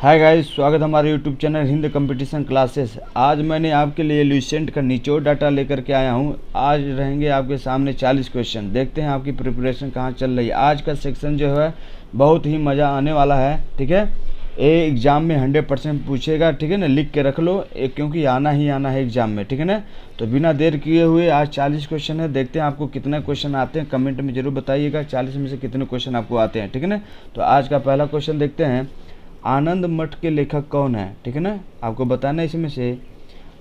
Hi guys, स्वागत है हमारे YouTube channel Hind competition classes. आज मैंने आपके लिए लुसेंट का निचोड़ डाटा लेकर के आया हूं। आज रहेंगे आपके सामने 40 क्वेश्चन। देखते हैं आपकी प्रिपरेशन कहां चल रही है। आज का सेक्शन जो है बहुत ही मज़ा आने वाला है, ठीक है। ये एग्ज़ाम में 100% पूछेगा, ठीक है ना। लिख के रख लो, क्योंकि आना ही आना है एग्ज़ाम में, ठीक है ना। तो बिना देर किए हुए आज 40 क्वेश्चन है। देखते हैं आपको कितने क्वेश्चन आते हैं, कमेंट में ज़रूर बताइएगा 40 में से कितने क्वेश्चन आपको आते हैं, ठीक है ना। तो आज का पहला क्वेश्चन देखते हैं। आनंद मठ के लेखक कौन है, ठीक है ना। आपको बताना है इसमें से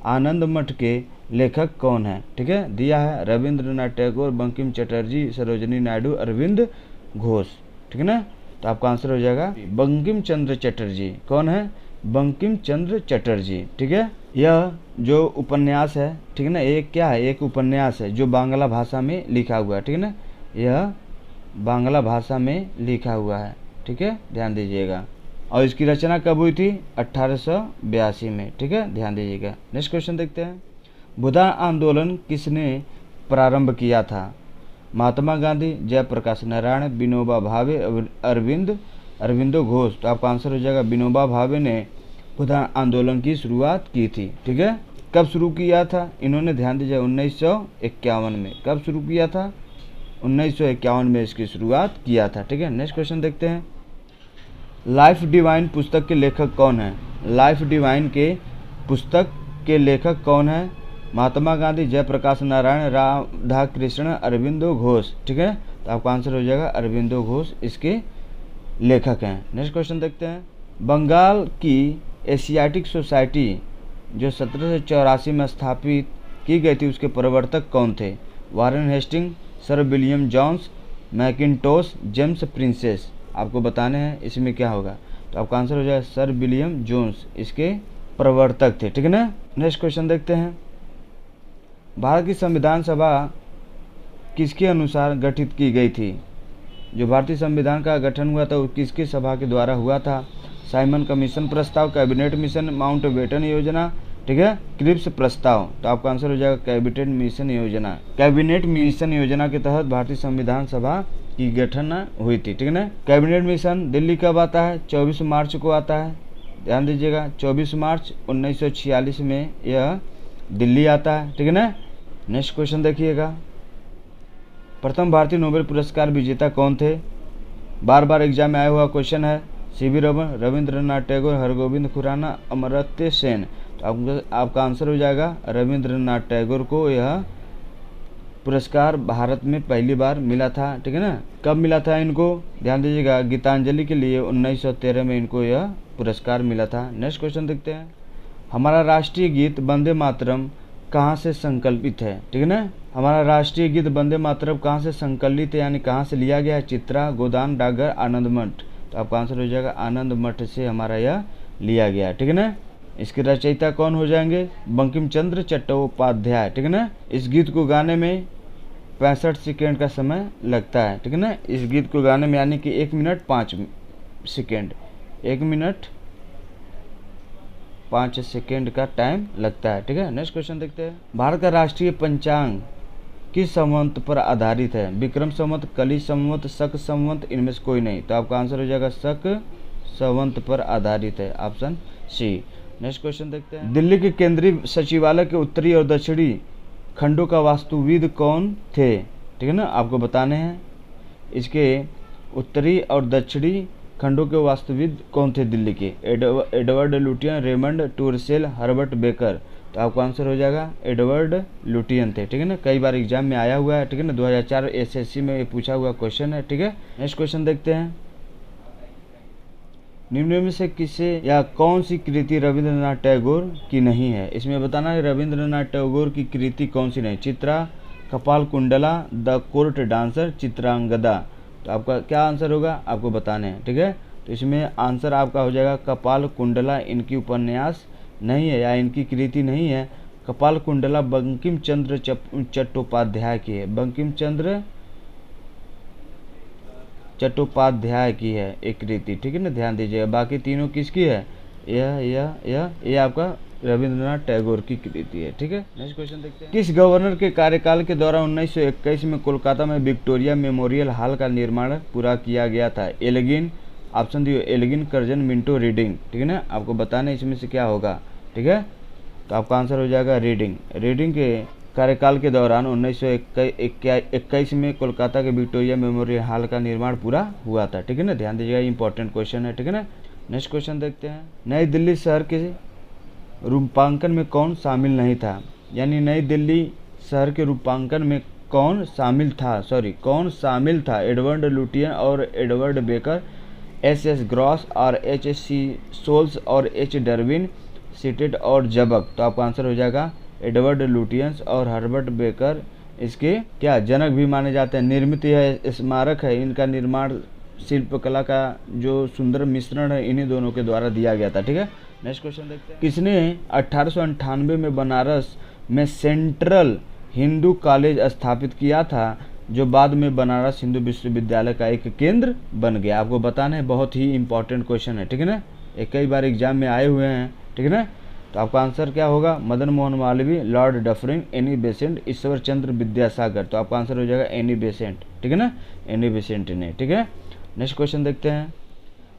आनंद मठ के लेखक कौन है, ठीक है। दिया है रविंद्रनाथ टैगोर, बंकिम चटर्जी, सरोजिनी नायडू, अरविंद घोष, ठीक है ना। तो आपका आंसर हो जाएगा बंकिम चंद्र चटर्जी। कौन है? बंकिम चंद्र चटर्जी, ठीक है। यह जो उपन्यास है, ठीक है ना, एक क्या है, एक उपन्यास है जो बांग्ला भाषा में लिखा हुआ है, ठीक है ना। यह बांग्ला भाषा में लिखा हुआ है, ठीक है, ध्यान दीजिएगा। और इसकी रचना कब हुई थी? 1882 में, ठीक है, ध्यान दीजिएगा। नेक्स्ट क्वेश्चन देखते हैं। बुद्धा आंदोलन किसने प्रारंभ किया था? महात्मा गांधी, जयप्रकाश नारायण, विनोबा भावे, अरविंदो घोष। तो आपका आंसर हो जाएगा विनोबा भावे ने बुद्धा आंदोलन की शुरुआत की थी, ठीक है। कब शुरू किया था इन्होंने? ध्यान दीजिए 1951 में। कब शुरू किया था? 1951 में इसकी शुरुआत किया था, ठीक है। नेक्स्ट क्वेश्चन देखते हैं। लाइफ डिवाइन पुस्तक के लेखक कौन है? लाइफ डिवाइन के पुस्तक के लेखक कौन है? महात्मा गांधी, जयप्रकाश नारायण, राधा कृष्ण, अरविंदो घोष, ठीक है। तो आपका आंसर हो जाएगा अरविंदो घोष इसके लेखक हैं। नेक्स्ट क्वेश्चन देखते हैं। बंगाल की एशियाटिक सोसाइटी जो 1784 में स्थापित की गई थी, उसके प्रवर्तक कौन थे? Warren Hasting, Sir William Jones, Mackintosh, James Princes. आपको बताने हैं इसमें क्या होगा। तो आपका आंसर हो जाएगा सर विलियम जोन्स इसके प्रवर्तक थे, ठीक है ना। नेक्स्ट क्वेश्चन देखते हैं। भारत की संविधान सभा किसके अनुसार गठित की गई थी? जो भारतीय संविधान का गठन हुआ था वो किसकी सभा के द्वारा हुआ था? साइमन कमीशन प्रस्ताव, कैबिनेट मिशन, माउंटबेटन योजना, ठीक है, क्रिप्स प्रस्ताव। तो आपका आंसर हो जाएगा कैबिनेट मिशन योजना। कैबिनेट मिशन योजना के तहत भारतीय संविधान सभा की गठन हुई थी, ठीक है ना। कैबिनेट मिशन दिल्ली कब आता है? 24 मार्च को आता है, ध्यान दीजिएगा। 24 मार्च 1946 में यह दिल्ली आता है, ठीक है ना। नेक्स्ट क्वेश्चन देखिएगा। प्रथम भारतीय नोबेल पुरस्कार विजेता कौन थे? बार बार एग्जाम में आया हुआ क्वेश्चन है। सीवी रमन, रविंद्रनाथ टैगोर, हरगोविंद खुराना, अमर्त्य सेन। तो आपका आंसर हो जाएगा रविंद्रनाथ टैगोर को यह पुरस्कार भारत में पहली बार मिला था, ठीक है ना। कब मिला था इनको? ध्यान दीजिएगा गीतांजलि के लिए 1913 में इनको यह पुरस्कार मिला था। नेक्स्ट क्वेश्चन देखते हैं। हमारा राष्ट्रीय गीत वंदे मातरम कहाँ से संकल्पित है, ठीक है ना। हमारा राष्ट्रीय गीत वंदे मातरम कहाँ से संकलित है, यानी कहाँ से लिया गया है? चित्रा, गोदान, डागर, आनंद मठ। तो आपका आंसर हो जाएगा आनंद मठ से हमारा यह लिया गया है, ठीक है ना। इसके रचयिता कौन हो जाएंगे? बंकिम चंद्र चट्टोपाध्याय, ठीक है ना। इस गीत को गाने में 65 सेकेंड का समय लगता है, ठीक है ना। इस गीत को गाने में, यानी कि 1 मिनट 5 सेकेंड, 1 मिनट 5 सेकेंड का टाइम लगता है, ठीक है। नेक्स्ट क्वेश्चन देखते हैं। भारत का राष्ट्रीय पंचांग किस संवत पर आधारित है? विक्रम संवत, कली संवत, शक संवत, इनमें से कोई नहीं। तो आपका आंसर हो जाएगा शक संवत पर आधारित है, ऑप्शन सी। नेक्स्ट क्वेश्चन देखते हैं। दिल्ली के केंद्रीय सचिवालय के उत्तरी और दक्षिणी खंडों का वास्तुविद कौन थे, ठीक है ना। आपको बताने हैं इसके उत्तरी और दक्षिणी खंडों के वास्तुविद कौन थे दिल्ली के? Edward Lutyens, Raymond Tursell, Herbert Baker. तो आपका आंसर हो जाएगा एडवर्ड लुटियन थे, ठीक है ना। कई बार एग्जाम में आया हुआ है, ठीक है ना। 2004 एसएससी में ये पूछा हुआ क्वेश्चन है, ठीक है। नेक्स्ट क्वेश्चन देखते हैं। निम्न में से किसे या कौन सी कृति रविंद्रनाथ टैगोर की नहीं है? इसमें बताना है रविंद्रनाथ टैगोर की कृति कौन सी नहीं। चित्रा, कपाल Kundla, the court dancer, Chitrangada. तो आपका क्या आंसर होगा आपको बताने हैं, ठीक है। तो इसमें आंसर आपका हो जाएगा कपाल कुंडला इनकी उपन्यास नहीं है या इनकी कृति नहीं है। कपाल कुंडला बंकिम चंद्र चट्टोपाध्याय की है, बंकिम चंद्र चट्टोपाध्याय की है एक कृति, ठीक है ना, ध्यान दीजिएगा। बाकी तीनों किसकी है? यह आपका रविंद्रनाथ टैगोर की कृति है, ठीक है। नेक्स्ट क्वेश्चन देखते हैं। किस गवर्नर के कार्यकाल के दौरान 1921 में कोलकाता में विक्टोरिया मेमोरियल हॉल का निर्माण पूरा किया गया था? Elgin, option D Elgin, Curzon, Minto, Reading. ठीक है ना, आपको बताना है इसमें से क्या होगा। ठीक है, तो आपका आंसर हो जाएगा रीडिंग। रीडिंग के कार्यकाल के दौरान 1921 में कोलकाता के विक्टोरिया मेमोरियल हॉल का निर्माण पूरा हुआ था। ठीक है ना, ध्यान दीजिएगा, इंपॉर्टेंट क्वेश्चन है। ठीक है ना, नेक्स्ट क्वेश्चन देखते हैं। नई दिल्ली शहर के रूपांकन में कौन शामिल नहीं था, यानी नई दिल्ली शहर के रूपांकन में कौन शामिल था? एडवर्ड लुटियन और एडवर्ड बेकर, एस ग्रॉस और सी सोल्स और डरविन, सीटेड और जबक। तो आपका आंसर हो जाएगा एडवर्ड लुटियंस और हर्बर्ट बेकर इसके क्या जनक भी माने जाते हैं। निर्मित यह स्मारक है, इनका निर्माण शिल्पकला का जो सुंदर मिश्रण है इन्हीं दोनों के द्वारा दिया गया था। ठीक है, नेक्स्ट क्वेश्चन देखते हैं। किसने 1898 में बनारस में सेंट्रल हिंदू कॉलेज स्थापित किया था, जो बाद में बनारस हिंदू विश्वविद्यालय का एक केंद्र बन गया? आपको बताना है, बहुत ही इंपॉर्टेंट क्वेश्चन है। ठीक है ना, ये कई बार एग्जाम में आए हुए हैं। ठीक है ना, तो आपका आंसर क्या होगा? Madan Mohan Malviya, Lord Dufferin, Annie Besant, Ishwar Chandra Vidyasagar. तो आपका आंसर हो जाएगा एनी बेसेंट। ठीक है ना, एनी बेसेंट ने। ठीक है, नेक्स्ट क्वेश्चन देखते हैं।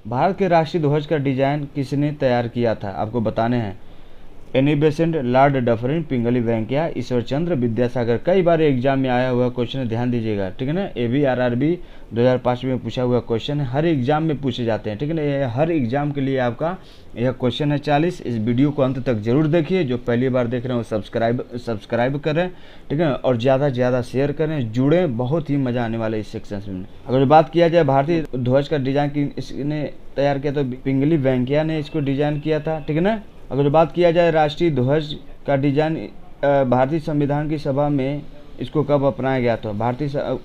भारत के राष्ट्रीय ध्वज का डिजाइन किसने तैयार किया था? आपको बताने हैं। एनी बेसेंट, लॉर्ड डफरिन, पिंगली वेंकैया, ईश्वर चंद्र विद्यासागर। कई बार एग्जाम में आया हुआ क्वेश्चन है, ध्यान दीजिएगा। ठीक है ना, ये भी RRB 2005 में पूछा हुआ क्वेश्चन है, हर एग्जाम में पूछे जाते हैं। ठीक है ना, ये हर एग्जाम के लिए आपका यह क्वेश्चन है 40। इस वीडियो को अंत तक जरूर देखिए, जो पहली बार देख रहे हैं वो सब्सक्राइब करें। ठीक है, और ज़्यादा से ज़्यादा शेयर करें, जुड़ें, बहुत ही मज़ा आने वाला है इस सेक्शन में। अगर बात किया जाए भारतीय ध्वज का डिजाइन किसने तैयार किया, तो पिंगली वेंकैया ने इसको डिजाइन किया था। ठीक है ना, अगर बात किया जाए राष्ट्रीय ध्वज का डिजाइन भारतीय संविधान की सभा में इसको कब अपनाया गया था?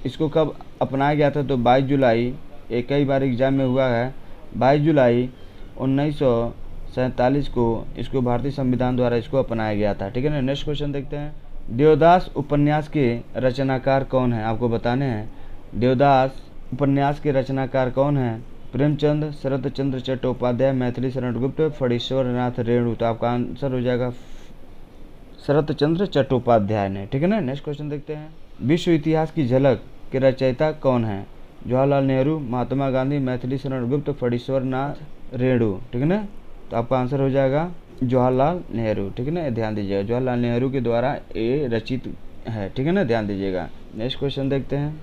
इसको कब अपनाया गया था? तो 22 जुलाई, ये कई बार एग्जाम में हुआ है, 22 जुलाई 1947 को इसको भारतीय संविधान द्वारा इसको अपनाया गया था। ठीक है ना, नेक्स्ट क्वेश्चन देखते हैं। देवदास उपन्यास के रचनाकार कौन है? आपको बताने हैं। देवदास उपन्यास के रचनाकार कौन है? प्रेमचंद, शरत चंद्र चट्टोपाध्याय, मैथिली शरण गुप्त, फणीश्वर नाथ रेणु। तो आपका आंसर हो जाएगा शरत चंद्र चट्टोपाध्याय ने। ठीक है ना, नेक्स्ट क्वेश्चन देखते हैं। विश्व इतिहास की झलक के रचयिता कौन है? जवाहरलाल नेहरू, महात्मा गांधी, मैथिली शरण गुप्त, फणीश्वर नाथ रेणु। ठीक है ना, तो आपका आंसर हो जाएगा जवाहरलाल नेहरू। ठीक है ना, ध्यान दीजिएगा, जवाहरलाल नेहरू के द्वारा ये रचित है। ठीक है ना, ध्यान दीजिएगा। नेक्स्ट क्वेश्चन देखते हैं।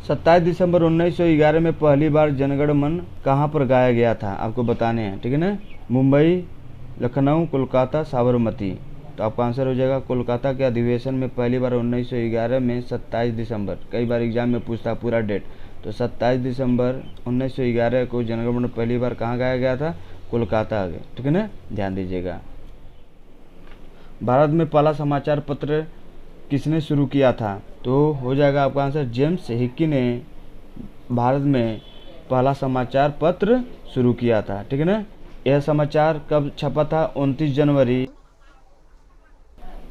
27 दिसंबर 1911 में पहली बार जनगण मन कहाँ पर गाया गया था? आपको बताने हैं। ठीक है ना, मुंबई, लखनऊ, कोलकाता, साबरमती। तो आपका आंसर हो जाएगा कोलकाता के अधिवेशन में पहली बार 1911 में 27 दिसंबर। कई बार एग्जाम में पूछता पूरा डेट, तो 27 दिसंबर 1911 को जनगण मन पहली बार कहाँ गाया गया था? कोलकाता आ गया। ठीक है ना, ध्यान दीजिएगा। भारत में पहला समाचार पत्र किसने शुरू किया था? तो हो जाएगा आपका आंसर जेम्स हिक्की ने भारत में पहला समाचार पत्र शुरू किया था। ठीक है ना, यह समाचार कब छपा था? 29 जनवरी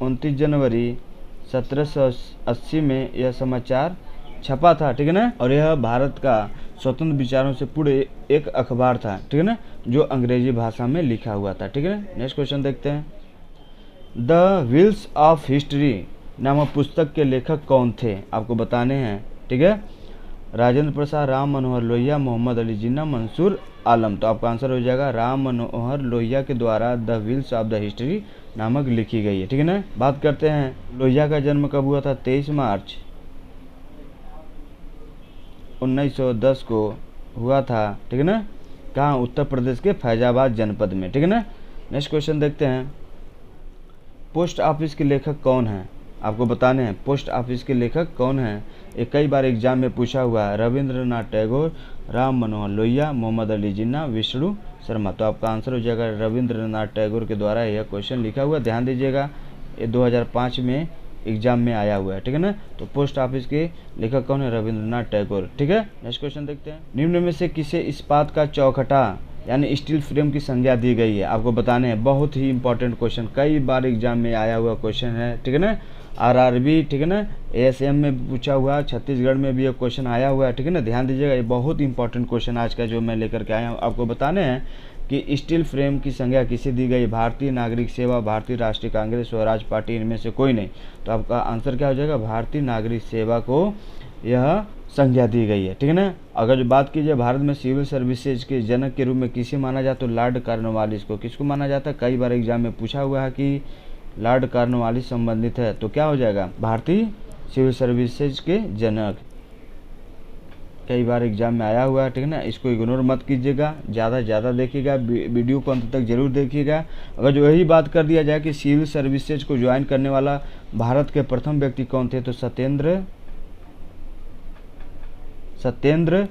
1780 में यह समाचार छपा था। ठीक है ना, और यह भारत का स्वतंत्र विचारों से पूरे एक अखबार था। ठीक है ना, जो अंग्रेजी भाषा में लिखा हुआ था। ठीक है ना, नेक्स्ट क्वेश्चन देखते हैं। द व्हील्स ऑफ हिस्ट्री नामक पुस्तक के लेखक कौन थे? आपको बताने हैं। ठीक है, राजेंद्र प्रसाद, राम मनोहर लोहिया, मोहम्मद अली जिन्ना, मंसूर आलम। तो आपका आंसर हो जाएगा राम मनोहर लोहिया के द्वारा the wheels of the history नामक लिखी गई है। ठीक है ना, बात करते हैं लोहिया का जन्म कब हुआ था? 23 मार्च 1910 को हुआ था। ठीक है ना, कहाँ? उत्तर प्रदेश के फैजाबाद जनपद में। ठीक है ना, नेक्स्ट क्वेश्चन देखते हैं। पोस्ट ऑफिस के लेखक कौन हैं? आपको बताने हैं पोस्ट ऑफिस के लेखक कौन हैं। ये कई बार एग्जाम में पूछा हुआ है। रविंद्रनाथ टैगोर, राम मनोहर लोहिया, मोहम्मद अली जिन्ना, विष्णु शर्मा। तो आपका आंसर हो जाएगा रविंद्रनाथ टैगोर के द्वारा यह क्वेश्चन लिखा हुआ। ध्यान दीजिएगा, ये 2005 में एग्जाम में आया हुआ है। ठीक है ना, तो पोस्ट ऑफिस के लेखक कौन है? रविंद्रनाथ टैगोर। ठीक है, नेक्स्ट क्वेश्चन देखते हैं। निम्न में से किसे इस्पात का चौखटा यानी स्टील फ्रेम की संज्ञा दी गई है? आपको बताने हैं। बहुत ही इंपॉर्टेंट क्वेश्चन, कई बार एग्जाम में आया हुआ क्वेश्चन है। ठीक है ना, RRB, ठीक है ना, ASM में पूछा हुआ, छत्तीसगढ़ में भी ये क्वेश्चन आया हुआ है। ठीक है ना, ध्यान दीजिएगा, ये बहुत इंपॉर्टेंट क्वेश्चन आज का जो मैं लेकर के आया हूँ। आपको बताने हैं कि स्टील फ्रेम की संज्ञा किसे दी गई? भारतीय नागरिक सेवा, भारतीय राष्ट्रीय कांग्रेस, स्वराज पार्टी, इनमें से कोई नहीं। तो आपका आंसर क्या हो जाएगा? भारतीय नागरिक सेवा को यह संज्ञा दी गई है, ठीक है ना। अगर जो बात की जाए भारत में सिविल सर्विसेज के जनक के रूप में किसे माना जाता है तो लॉर्ड कॉर्नवालिस को। किसको माना जाता है, कई बार एग्जाम में पूछा हुआ है कि लॉर्ड कॉर्नवालिस संबंधित है, तो क्या हो जाएगा भारतीय सिविल सर्विसेज के जनक, कई बार एग्जाम में आया हुआ है, ठीक है ना। इसको इग्नोर मत कीजिएगा, ज़्यादा से ज़्यादा देखिएगा, वीडियो को अंत तक जरूर देखिएगा। अगर जो यही बात कर दिया जाए कि सिविल सर्विसेज को ज्वाइन करने वाला भारत के प्रथम व्यक्ति कौन थे तो सत्येंद्र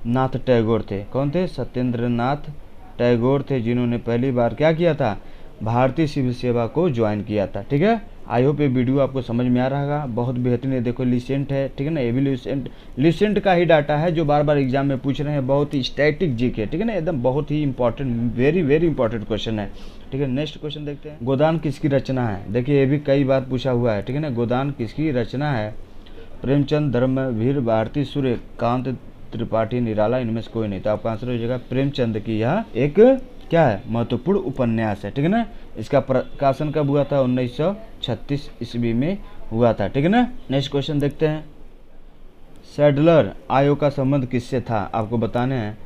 नाथ टैगोर थे। कौन थे, सत्येंद्र नाथ टैगोर थे, जिन्होंने पहली बार क्या किया था, भारतीय सिविल सेवा को ज्वाइन किया था, ठीक है। आई होप ये वीडियो आपको समझ में आ रहा होगा, बहुत बेहतरीन है। देखो लिसेंट है, ठीक है ना, ये भी लिसेंट का ही डाटा है जो बार बार एग्जाम में पूछ रहे हैं, बहुत ही स्टैटिक जीके, ठीक है ना, एकदम बहुत ही important, very very important question है, ठीक है। नेक्स्ट क्वेश्चन देखते हैं, गोदान किसकी रचना है। देखिए ये भी कई बार पूछा हुआ है, ठीक है ना। गोदान किसकी रचना है, प्रेमचंद, धर्मवीर, भारती, सूर्यकांत त्रिपाठी, निराला, इनमें से कोई नहीं। तो आपका आंसर हो जाएगा प्रेमचंद की यह एक क्या है, महत्वपूर्ण उपन्यास है, ठीक है ना। इसका प्रकाशन कब हुआ था, 1936 ईस्वी में हुआ था, ठीक है ना। नेक्स्ट क्वेश्चन देखते हैं, सैडलर आयोग का संबंध किससे था, आपको बताने हैं।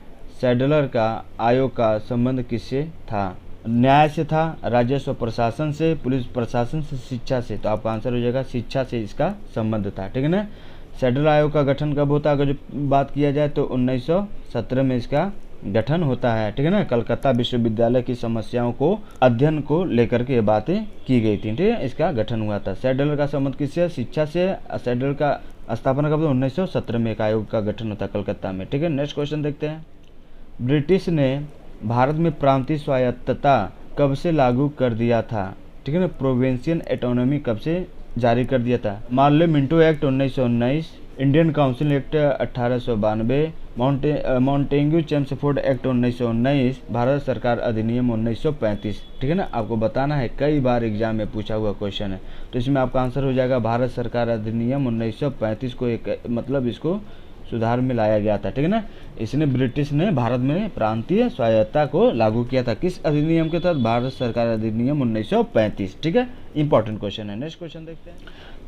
सैडलर का आयोग का संबंध किससे था, न्याय से था, राजस्व प्रशासन से, पुलिस प्रशासन से, शिक्षा से। तो आपका आंसर हो जाएगा शिक्षा से इसका संबंध था, ठीक है ना। सैडलर आयोग का गठन कब होता है, अगर जो बात किया जाए तो 1917 में इसका गठन होता है, ठीक है ना। कलकत्ता विश्वविद्यालय की समस्याओं को अध्ययन को लेकर के बातें की गई थी, ठीक है, इसका गठन हुआ था। सैडलर का संबंध किससे, शिक्षा से। सैडलर का स्थापना कब, 1917 में एक आयोग का गठन होता है कलकत्ता में, ठीक है। नेक्स्ट क्वेश्चन देखते हैं, ब्रिटिश ने भारत में प्रांतीय स्वायत्तता कब से लागू कर दिया था, ठीक है ना। प्रोविंशियल ऑटोनॉमी कब से जारी कर दिया था, Morley Minto act 1919, Indian council act 1892, Montagu Chelmsford act 1919, Bharat सरकार अधिनियम 1935, ठीक है ना। आपको बताना है, कई बार एग्जाम में पूछा हुआ क्वेश्चन है, तो इसमें आपका आंसर हो जाएगा भारत सरकार अधिनियम 1935 को एक मतलब इसको सुधार में लाया गया था, ठीक है ना। इसने ब्रिटिश ने भारत में प्रांतीय स्वायत्तता को लागू किया था, किस अधिनियम के तहत, भारत सरकार अधिनियम 1935, ठीक है। इंपॉर्टेंट क्वेश्चन है। नेक्स्ट क्वेश्चन देखते हैं,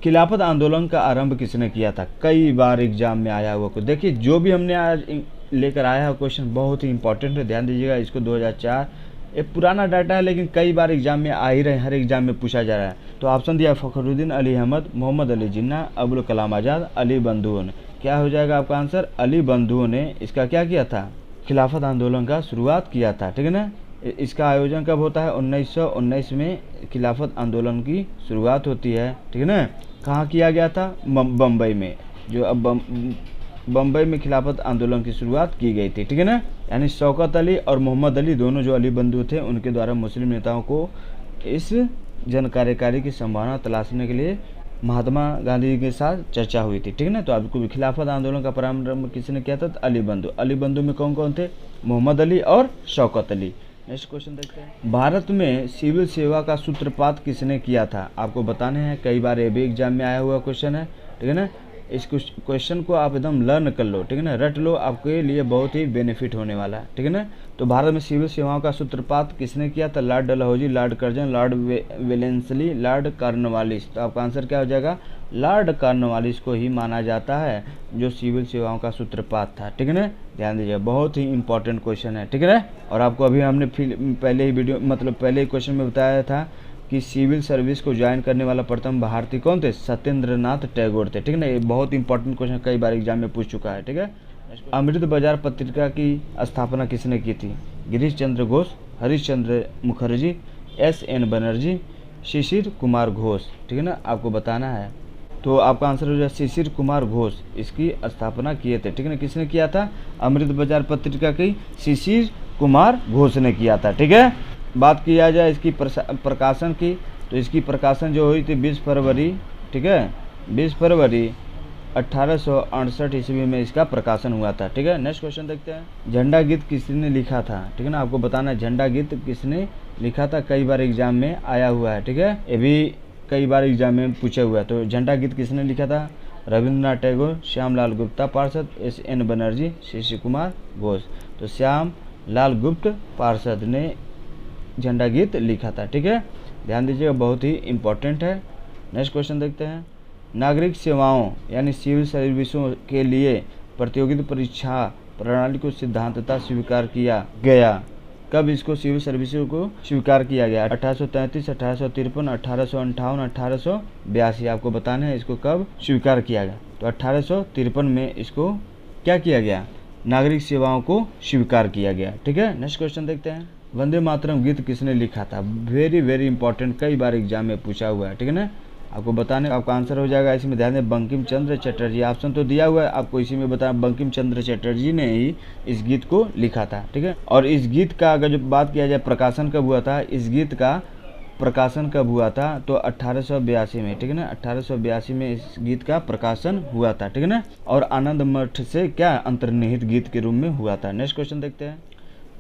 खिलाफत आंदोलन का आरंभ किसने किया था, कई बार एग्जाम में आया हुआ। देखिए जो भी हमने आज लेकर आया है क्वेश्चन बहुत ही इंपॉर्टेंट है, ध्यान दीजिएगा। इसको 2004 एक पुराना डाटा है लेकिन कई बार एग्जाम में आ ही रहे, हर एग्जाम में पूछा जा रहा है। तो ऑप्शन दिया फखरुद्दीन अली अहमद, मोहम्मद अली जिन्ना, अबुल कलाम आज़ाद, अली बंधुओं ने। क्या हो जाएगा आपका आंसर, अली बंधुओं ने इसका क्या किया था, खिलाफत आंदोलन का शुरुआत किया था, ठीक है ना। इसका आयोजन कब होता है, 1919 में खिलाफत आंदोलन की शुरुआत होती है, ठीक है ना। कहाँ किया गया था, बम्बई में, जो अब बम्बई में खिलाफत आंदोलन की शुरुआत की गई थी, ठीक है ना। यानी शौकत अली और मोहम्मद अली दोनों जो अली बंधु थे, उनके द्वारा मुस्लिम नेताओं को इस जन कार्यकारी की संभावना तलाशने के लिए महात्मा गांधी के साथ चर्चा हुई थी, ठीक है ना। तो आपको खिलाफत आंदोलन का प्रारंभ किसने किया था, अली बंधु। अली बंधु में कौन कौन थे, मोहम्मद अली और शौकत अली। नेक्स्ट क्वेश्चन देखते हैं, भारत में सिविल सेवा का सूत्रपात किसने किया था, आपको बताने हैं। कई बार ये भी एग्जाम में आया हुआ क्वेश्चन है, ठीक है ना। इस क्वेश्चन को आप एकदम लर्न कर लो, ठीक है ना, रट लो, आपके लिए बहुत ही बेनिफिट होने वाला है, ठीक है ना। तो भारत में सिविल सेवाओं का सूत्रपात किसने किया था, Lord Dalhousie, Lord Curzon, Lord Wellesley, Lord Cornwallis. तो आपका आंसर क्या हो जाएगा, लॉर्ड कॉर्नवालिस को ही माना जाता है जो सिविल सेवाओं का सूत्रपात था, ठीक है ना। ध्यान दीजिए, बहुत ही इंपॉर्टेंट क्वेश्चन है, ठीक है ना। और आपको अभी हमने पहले ही वीडियो मतलब पहले ही क्वेश्चन में बताया था कि सिविल सर्विस को ज्वाइन करने वाला प्रथम भारतीय कौन थे, सत्येंद्र नाथ टैगोर थे, ठीक है ना। ये बहुत इंपॉर्टेंट क्वेश्चन कई बार एग्जाम में पूछ चुका है, ठीक है। अमृत बाजार पत्रिका की स्थापना किसने की थी, गिरीश चंद्र घोष, हरीश चंद्र मुखर्जी, SN बनर्जी, शिशिर कुमार घोष, ठीक है ना। आपको बताना है, तो आपका आंसर हो जाए शिशिर कुमार घोष इसकी स्थापना किए थे, ठीक है ना। किसने किया था, अमृत बाजार पत्रिका की शिशिर कुमार घोष ने किया था, ठीक है। बात किया जाए इसकी प्रकाशन की, तो इसकी प्रकाशन जो हुई थी 20 फरवरी, ठीक है, 20 फरवरी 1868 ईस्वी में इसका प्रकाशन हुआ था, ठीक है। नेक्स्ट क्वेश्चन देखते हैं, झंडा गीत किसने लिखा था, ठीक है ना। आपको बताना है झंडा गीत किसने लिखा था, कई बार एग्जाम में आया हुआ है, ठीक है। ये भी कई बार एग्जाम में पूछा हुआ है। तो झंडा गीत किसने लिखा था, रविंद्रनाथ टैगोर, श्यामलाल गुप्ता पार्षद, SN बनर्जी, शिशिर कुमार घोष। तो श्याम लाल गुप्त पार्षद ने झंडा गीत लिखा था, ठीक है। ध्यान दीजिएगा, बहुत ही इंपॉर्टेंट है। नेक्स्ट क्वेश्चन देखते हैं, नागरिक सेवाओं यानी सिविल सर्विसों के लिए प्रतियोगिता परीक्षा प्रणाली को सिद्धांततः स्वीकार किया गया। कब इसको सिविल सर्विसों को स्वीकार किया गया? 1833, 1853, 1858, 1882। आपको बताना है इसको कब स्वीकार किया गया। तो 1853 में इसको क्या किया गया? नागरिक सेवाओं को स्वीकार किया गया। ठीक है, नेक्स्ट क्वेश्चन देखते हैं। वंदे मातरम गीत किसने लिखा था? वेरी वेरी इंपॉर्टेंट, कई बार एग्जाम में पूछा हुआ है। ठीक है ना, आपको बताने आपका आंसर हो जाएगा। इसमें ध्यान दें, बंकिम चंद्र चटर्जी। ऑप्शन तो दिया हुआ है, आपको इसी में बताना बंकिम चंद्र चटर्जी ने ही इस गीत को लिखा था। ठीक है, और इस गीत का अगर जो बात किया जाए प्रकाशन कब हुआ था, इस गीत का प्रकाशन कब हुआ था? तो 1882 में। ठीक है ना, 1882 में इस गीत का प्रकाशन हुआ था। ठीक है ना, और आनंद मठ से क्या अंतर्निहित गीत के रूप में हुआ था। नेक्स्ट क्वेश्चन देखते हैं।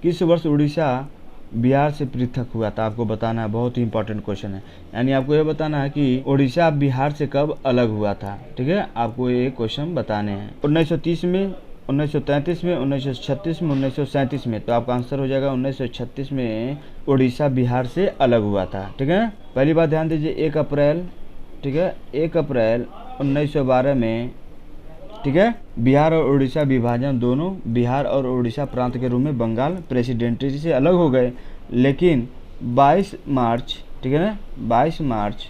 किस वर्ष उड़ीसा बिहार से पृथक हुआ था? आपको बताना है, बहुत ही इंपॉर्टेंट क्वेश्चन है। यानी आपको यह बताना है कि उड़ीसा बिहार से कब अलग हुआ था। ठीक है, आपको ये क्वेश्चन बताने हैं। 1930 में, 1933 में, 1936 में, 1937 में। तो आपका आंसर हो जाएगा 1936 में उड़ीसा बिहार से अलग हुआ था। ठीक है, पहली बात ध्यान दीजिए, 1 अप्रैल, ठीक है, 1 अप्रैल 1912 में, ठीक है, बिहार और उड़ीसा विभाजन, दोनों बिहार और उड़ीसा प्रांत के रूप में बंगाल प्रेसिडेंसी से अलग हो गए। लेकिन 22 मार्च, ठीक है ना, 22 मार्च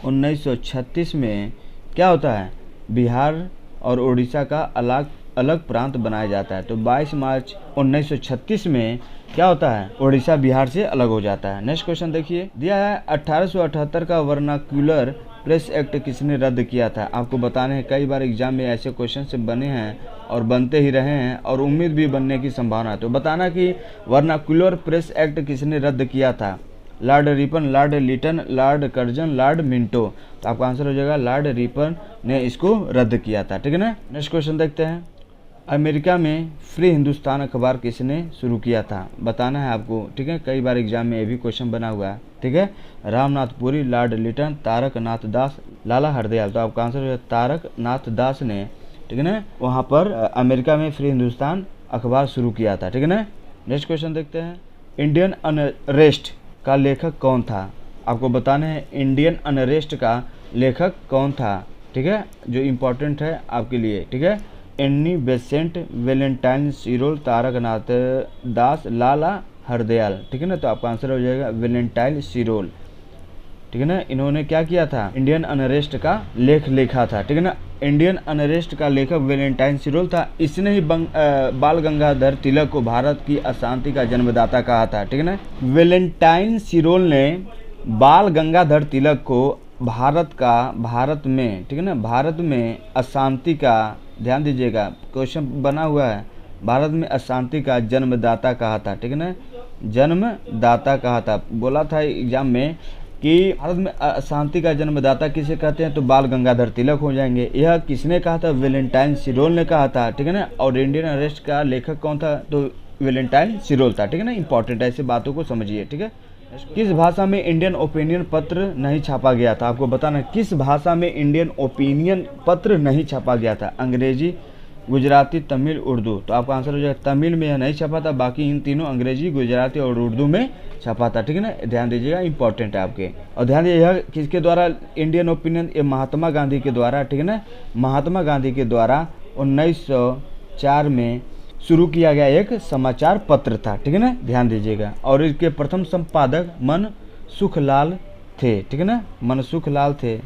1936 में क्या होता है? बिहार और उड़ीसा का अलग अलग प्रांत बनाया जाता है। तो 22 मार्च 1936 में क्या होता है? उड़ीसा बिहार से अलग हो जाता है। नेक्स्ट क्वेश्चन देखिए, दिया है 1878 का वर्नाक्यूलर प्रेस एक्ट किसने रद्द किया था? आपको बताने हैं, कई बार एग्जाम में ऐसे क्वेश्चन से बने हैं और बनते ही रहे हैं और उम्मीद भी बनने की संभावना है। तो बताना कि वर्नाक्यूलर प्रेस एक्ट किसने रद्द किया था? Lord Ripon, Lord Lytton, Lord Curzon, Lord Minto. तो आपका आंसर हो जाएगा लॉर्ड रिपन ने इसको रद्द किया था। ठीक है ना, नेक्स्ट क्वेश्चन देखते हैं। अमेरिका में फ्री हिंदुस्तान अखबार किसने शुरू किया था? बताना है आपको। ठीक है, कई बार एग्जाम में ये भी क्वेश्चन बना हुआ है। ठीक है, रामनाथ पुरी, लॉर्ड लिटन, तारक नाथ दास, लाला हरदयाल। तो आपका आंसर है तारक नाथ दास ने, ठीक है ना, वहाँ पर अमेरिका में फ्री हिंदुस्तान अखबार शुरू किया था। ठीक है ना, नेक्स्ट क्वेश्चन देखते हैं। इंडियन अनरेस्ट का लेखक कौन था? आपको बताना है इंडियन अनरेस्ट का लेखक कौन था। ठीक है, जो इम्पोर्टेंट है आपके लिए। ठीक है, एनी बेसेंट, वेलेंटाइन सिरोल, तारक नाथ दास, लाला हरदयाल। ठीक है ना, तो आपका आंसर हो जाएगा वेलेंटाइन सिरोल। ठीक है ना, इन्होंने क्या किया था? इंडियन अनरेस्ट का लेख लिखा था। ठीक है ना, इंडियन अनरेस्ट का लेखक वेलेंटाइन सिरोल था। इसने ही बाल गंगाधर तिलक को भारत की अशांति का जन्मदाता कहा था। ठीक है ना, वेलेंटाइन सिरोल ने बाल गंगाधर तिलक को भारत में, ठीक है ना, भारत में अशांति का, ध्यान दीजिएगा क्वेश्चन बना हुआ है, भारत में अशांति का जन्मदाता कहा था। ठीक है ना, जन्मदाता कहा था। बोला था एग्जाम में कि भारत में अशांति का जन्मदाता किसे कहते हैं? तो बाल गंगाधर तिलक हो जाएंगे। यह किसने कहा था? वेलेंटाइन सिरोल ने कहा था। ठीक है ना, और इंडियन अरेस्ट का लेखक कौन था? तो वेलेंटाइन सिरोल था। ठीक है ना, इंपॉर्टेंट ऐसी बातों को समझिए। ठीक है, किस भाषा में इंडियन ओपिनियन पत्र नहीं छापा गया था? आपको बताना किस भाषा में इंडियन ओपिनियन पत्र नहीं छापा गया था। अंग्रेजी, गुजराती, तमिल, उर्दू। तो आपका आंसर हो जाएगा तमिल में यह नहीं छपा था, बाकी इन तीनों अंग्रेजी, गुजराती और उर्दू में छपा था। ठीक है ना, ध्यान दीजिएगा, इंपॉर्टेंट है आपके। और ध्यान दीजिए यह किसके द्वारा इंडियन ओपिनियन? ये महात्मा गांधी के द्वारा। ठीक है ना, महात्मा गांधी के द्वारा 1904 में शुरू किया गया एक समाचार पत्र था। ठीक है ना, ध्यान दीजिएगा। और इसके प्रथम संपादक मनसुखलाल थे। ठीक है ना, मनसुखलाल थे,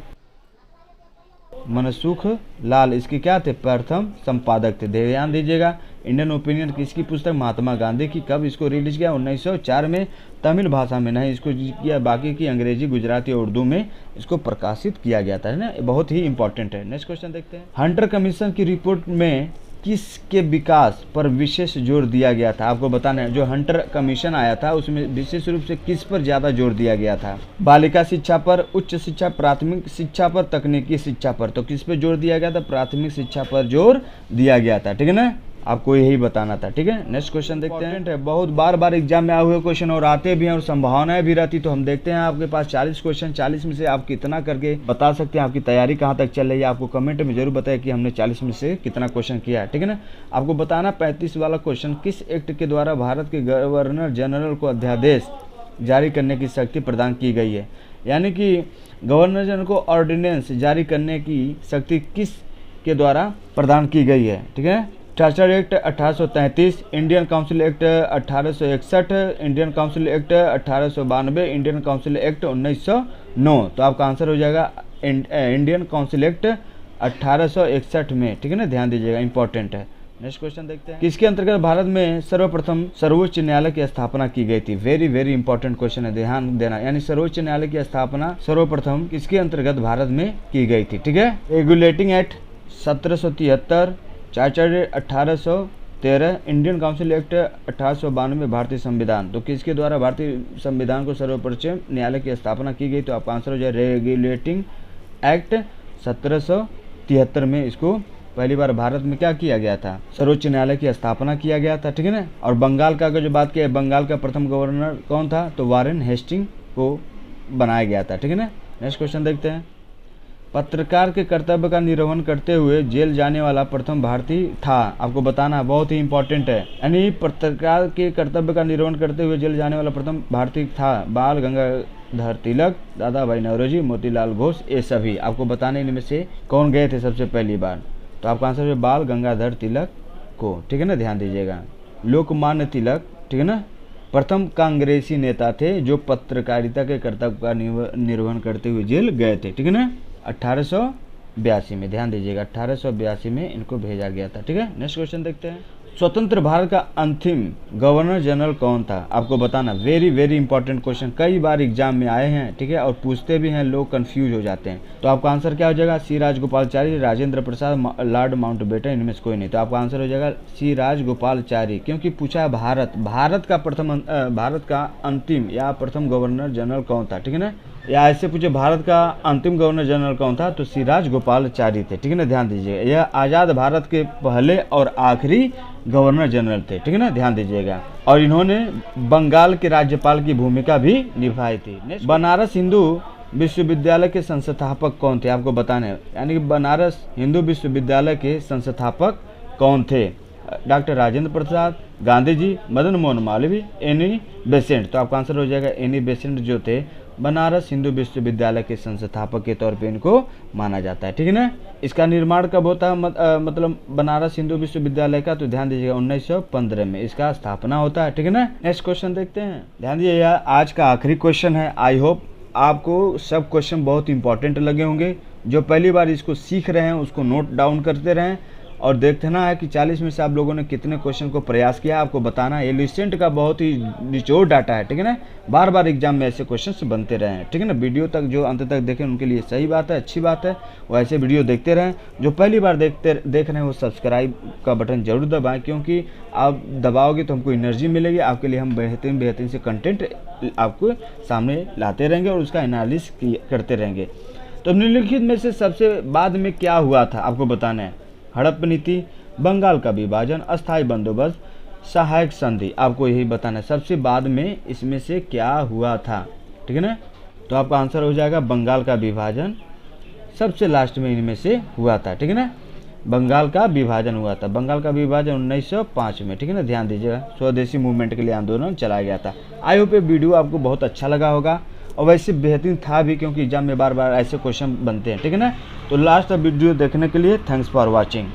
मनसुखलाल इसके क्या थे? प्रथम संपादक थे। ध्यान दीजिएगा, इंडियन ओपिनियन किसकी पुस्तक? महात्मा गांधी की। कब इसको रिलीज किया? 1904 में। तमिल भाषा में नहीं इसको किया, बाकी की अंग्रेजी, गुजराती और उर्दू में इसको प्रकाशित किया गया था। है ना, बहुत ही इंपॉर्टेंट है। नेक्स्ट क्वेश्चन देखते हैं। हंटर कमीशन की रिपोर्ट में किसके विकास पर विशेष जोर दिया गया था? आपको बताना है, जो हंटर कमीशन आया था उसमें विशेष रूप से किस पर ज्यादा जोर दिया गया था? बालिका शिक्षा पर, उच्च शिक्षा, प्राथमिक शिक्षा पर, तकनीकी शिक्षा पर। तो किस पर जोर दिया गया था? प्राथमिक शिक्षा पर जोर दिया गया था। ठीक है ना, आपको यही बताना था। ठीक है, नेक्स्ट क्वेश्चन देखते हैं। बहुत बार एग्जाम में आए हुए क्वेश्चन और आते भी हैं और संभावनाएं भी रहती, तो हम देखते हैं आपके पास 40 क्वेश्चन, 40 में से आप कितना करके बता सकते हैं, आपकी तैयारी कहाँ तक चल रही है। आपको कमेंट में जरूर बताएं कि हमने 40 में से कितना क्वेश्चन किया है। ठीक है ना, आपको बताना 35 वाला क्वेश्चन, किस एक्ट के द्वारा भारत के गवर्नर जनरल को अध्यादेश जारी करने की शक्ति प्रदान की गई है? यानी कि गवर्नर जनरल को ऑर्डिनेंस जारी करने की शक्ति किस के द्वारा प्रदान की गई है, ठीक है। Charter act 1833, Indian council act 1861, Indian council act 1892, Indian council act 1909। तो आपका आंसर हो जाएगा इंडियन काउंसिल एक्ट 1861 में, ठीक है ना, ध्यान दीजिएगा, इंपॉर्टेंट है। नेक्स्ट क्वेश्चन देखते हैं, किसके अंतर्गत भारत में सर्वप्रथम सर्वोच्च न्यायालय की स्थापना की गई थी। वेरी वेरी इंपॉर्टेंट क्वेश्चन है, ध्यान देना। यानी सर्वोच्च न्यायालय की स्थापना सर्वप्रथम किसके अंतर्गत भारत में की गई थी, ठीक है। Regulating act 1773, charter 1813, Indian council act 1892, भारतीय संविधान। तो किसके द्वारा भारतीय संविधान को सर्वोच्च न्यायालय की स्थापना की गई। तो आपका आंसर हो जाए रेगुलेटिंग एक्ट 1773 में इसको पहली बार भारत में क्या किया गया था, सर्वोच्च न्यायालय की स्थापना किया गया था, ठीक है ना। और बंगाल का अगर जो बात किया, बंगाल का प्रथम गवर्नर कौन था, तो वारेन हेस्टिंग को बनाया गया था, ठीक है ना। नेक्स्ट क्वेश्चन देखते हैं, पत्रकार के कर्तव्य का निर्वहन करते हुए जेल जाने वाला प्रथम भारतीय था। आपको बताना बहुत ही इंपॉर्टेंट है। यानी पत्रकार के कर्तव्य का निर्वहन करते हुए जेल जाने वाला प्रथम भारतीय था बाल गंगाधर तिलक, दादा भाई नौरोजी, मोतीलाल घोष, ये सभी। आपको बताने इनमें से कौन गए थे सबसे पहली बार। तो आपका आंसर है बाल गंगाधर तिलक को, ठीक है ना, ध्यान दीजिएगा। लोकमान्य तिलक, ठीक है ना, प्रथम कांग्रेसी नेता थे जो पत्रकारिता के कर्तव्य का निर्वहन करते हुए जेल गए थे, ठीक है ना, 1882 में, ध्यान दीजिएगा, 1882 में इनको भेजा गया था, ठीक है। नेक्स्ट क्वेश्चन देखते हैं, स्वतंत्र भारत का अंतिम गवर्नर जनरल कौन था। आपको बताना, वेरी वेरी इंपॉर्टेंट क्वेश्चन, कई बार एग्जाम में आए हैं, ठीक है, और पूछते भी हैं, लोग कंफ्यूज हो जाते हैं। तो आपका आंसर क्या हो जाएगा, सी राजगोपालचारी, राजेंद्र प्रसाद, लॉर्ड माउंटबेटन, इनमें से कोई नहीं। तो आपका आंसर हो जाएगा सी राजगोपालचारी, क्योंकि पूछा है भारत का अंतिम या प्रथम गवर्नर जनरल कौन था, ठीक है ना, या ऐसे पूछे भारत का अंतिम गवर्नर जनरल कौन था, तो सी राजगोपालचारी थे, ठीक है ना, ध्यान दीजिएगा। यह आज़ाद भारत के पहले और आखिरी गवर्नर जनरल थे, ठीक है ना, ध्यान दीजिएगा। और इन्होंने बंगाल के राज्यपाल की भूमिका भी निभाई थी। बनारस हिंदू विश्वविद्यालय के संस्थापक कौन थे, आपको बताना है। यानी कि बनारस हिंदू विश्वविद्यालय के संस्थापक कौन थे, doctor Rajendra Prasad, Gandhi ji, Madan Mohan Malviya, Annie Besant. तो आपका आंसर हो जाएगा एनी बेसेंट जो थे बनारस हिंदू विश्वविद्यालय के संस्थापक के तौर पे इनको माना जाता है, ठीक है ना। इसका निर्माण कब होता है, मतलब बनारस हिंदू विश्वविद्यालय का, तो ध्यान दीजिएगा 1915 में इसका स्थापना होता है, ठीक है ना। नेक्स्ट क्वेश्चन देखते हैं, ध्यान दीजिएगा, आज का आखिरी क्वेश्चन है। आई होप आपको सब क्वेश्चन बहुत इंपॉर्टेंट लगे होंगे। जो पहली बार इसको सीख रहे हैं उसको नोट डाउन करते रहें और देखना है कि 40 में से आप लोगों ने कितने क्वेश्चन को प्रयास किया। आपको बताना है, ये लिसेंट का बहुत ही निचोड़ डाटा है, ठीक है ना। बार बार एग्जाम में ऐसे क्वेश्चंस बनते रहें, ठीक है ना। वीडियो तक जो अंत तक देखें उनके लिए सही बात है, अच्छी बात है, वो ऐसे वीडियो देखते रहें। जो पहली बार देख रहे हैं वो सब्सक्राइब का बटन जरूर दबाएं, क्योंकि आप दबाओगे तो हमको एनर्जी मिलेगी, आपके लिए हम बेहतरीन से कंटेंट आपको सामने लाते रहेंगे और उसका एनालिसिस करते रहेंगे। तो निम्नलिखित में से सबसे बाद में क्या हुआ था, आपको बताना है। हड़प्पा नीति, बंगाल का विभाजन, अस्थायी बंदोबस्त, सहायक संधि। आपको यही बताना है सबसे बाद में इसमें से क्या हुआ था, ठीक है ना। तो आपका आंसर हो जाएगा बंगाल का विभाजन, सबसे लास्ट में इनमें से हुआ था, ठीक है ना। बंगाल का विभाजन हुआ था, बंगाल का विभाजन 1905 में, ठीक है ना, ध्यान दीजिएगा। स्वदेशी मूवमेंट के लिए आंदोलन चलाया गया था। आई होप ये वीडियो आपको बहुत अच्छा लगा होगा और वैसे बेहतरीन था भी, क्योंकि एग्जाम में बार बार ऐसे क्वेश्चन बनते हैं, ठीक है ना। तो लास्ट वीडियो देखने के लिए थैंक्स फॉर वॉचिंग।